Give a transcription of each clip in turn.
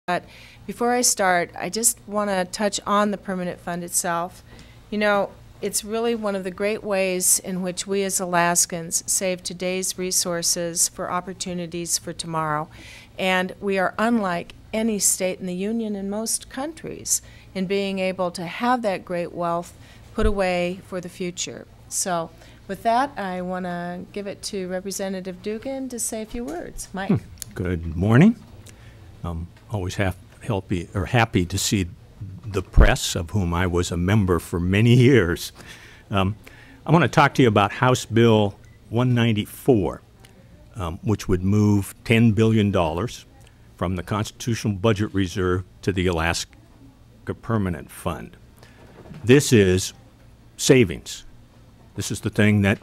But before I start, I just want to touch on the permanent fund itself. You know, it's really one of the great ways in which we as Alaskans save today's resources for opportunities for tomorrow. And we are unlike any state in the Union in most countries in being able to have that great wealth put away for the future. So with that, I want to give it to Representative Doogan to say a few words. Mike. Good morning. Always happy to see the press, of whom I was a member for many years. I want to talk to you about House Bill 194, which would move $10 billion from the Constitutional Budget Reserve to the Alaska Permanent Fund. This is savings. This is the thing that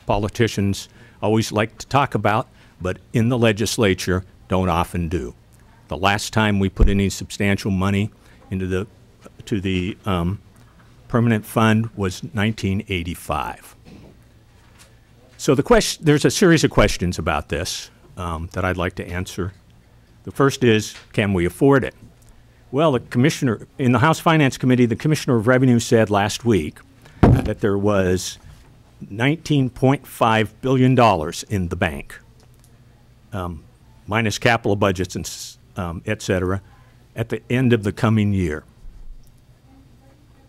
politicians always like to talk about, but in the legislature don't often do. The last time we put any substantial money into the permanent fund was 1985. So there's a series of questions about this that I'd like to answer. The first is, can we afford it? Well, the commissioner in the House Finance Committee, the Commissioner of Revenue said last week that there was $19.5 billion in the bank, minus capital budgets and et cetera, at the end of the coming year.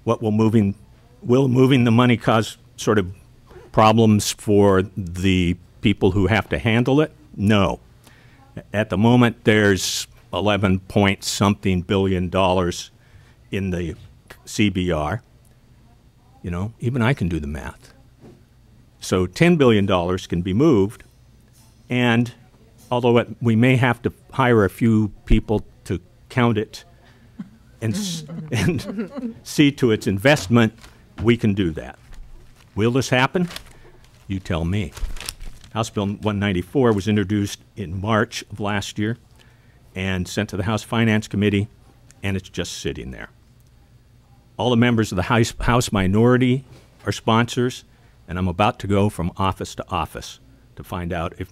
Will moving the money cause sort of problems for the people who have to handle it? No. At the moment, there's 11 point something billion in the CBR. You know, even I can do the math. So $10 billion can be moved, and although we may have to hire a few people to count it and see to its investment, we can do that. Will this happen? You tell me. House Bill 194 was introduced in March of last year and sent to the House Finance Committee, and it's just sitting there. All the members of the House minority are sponsors, and I'm about to go from office to office to find out if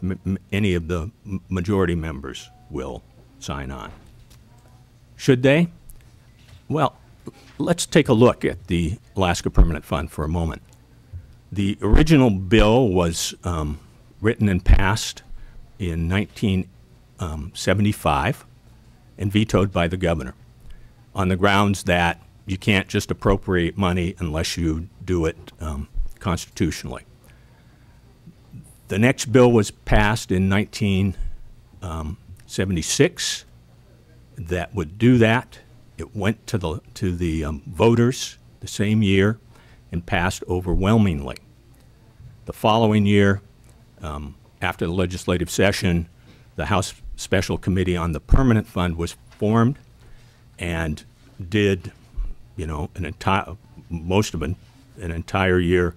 any of the majority members will sign on. Should they? Well, let's take a look at the Alaska Permanent Fund for a moment. The original bill was written and passed in 1975 and vetoed by the governor on the grounds that you can't just appropriate money unless you do it constitutionally. The next bill was passed in 1976 that would do that. It went to the voters the same year and passed overwhelmingly. The following year, after the legislative session, the House Special Committee on the Permanent Fund was formed and did, you know, most of an entire year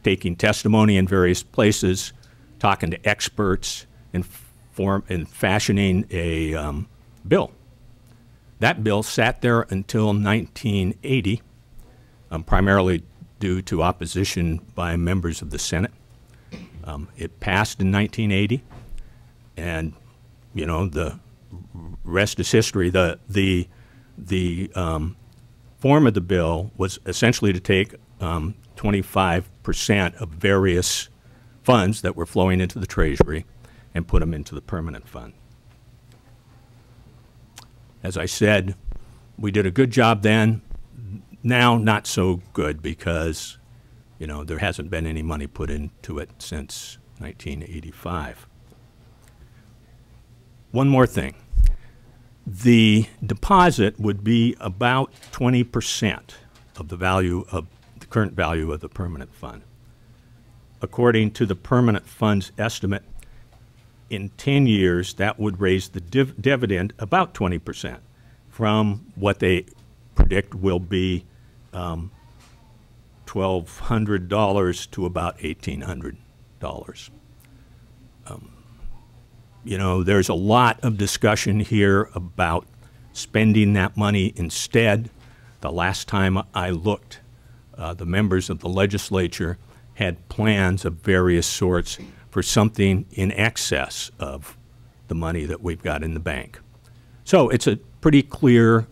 taking testimony in various places, talking to experts, and fashioning a bill. That bill sat there until 1980, primarily due to opposition by members of the Senate. It passed in 1980, and you know the rest is history. The form of the bill was essentially to take 25% of various funds that were flowing into the Treasury and put them into the permanent fund. As I said, we did a good job then. Now, not so good because, you know, there hasn't been any money put into it since 1985. One more thing. The deposit would be about 20% of the value of the current value of the permanent fund. According to the permanent fund's estimate, in 10 years, that would raise the dividend about 20% from what they predict will be $1,200 to about $1,800. You know, there's a lot of discussion here about spending that money instead. The last time I looked, the members of the legislature had plans of various sorts for something in excess of the money that we've got in the bank. So it's a pretty clear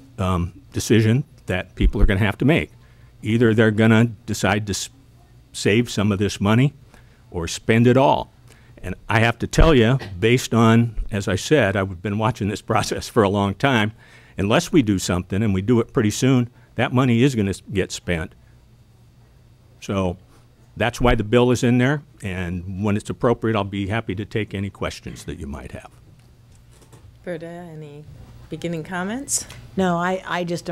decision that people are going to have to make. Either they're going to decide to save some of this money or spend it all. And I have to tell you, based on, as I said, I've been watching this process for a long time, unless we do something, and we do it pretty soon, that money is going to get spent. So that's why the bill is in there, and when it's appropriate, I'll be happy to take any questions that you might have. Berta, any beginning comments? No, I just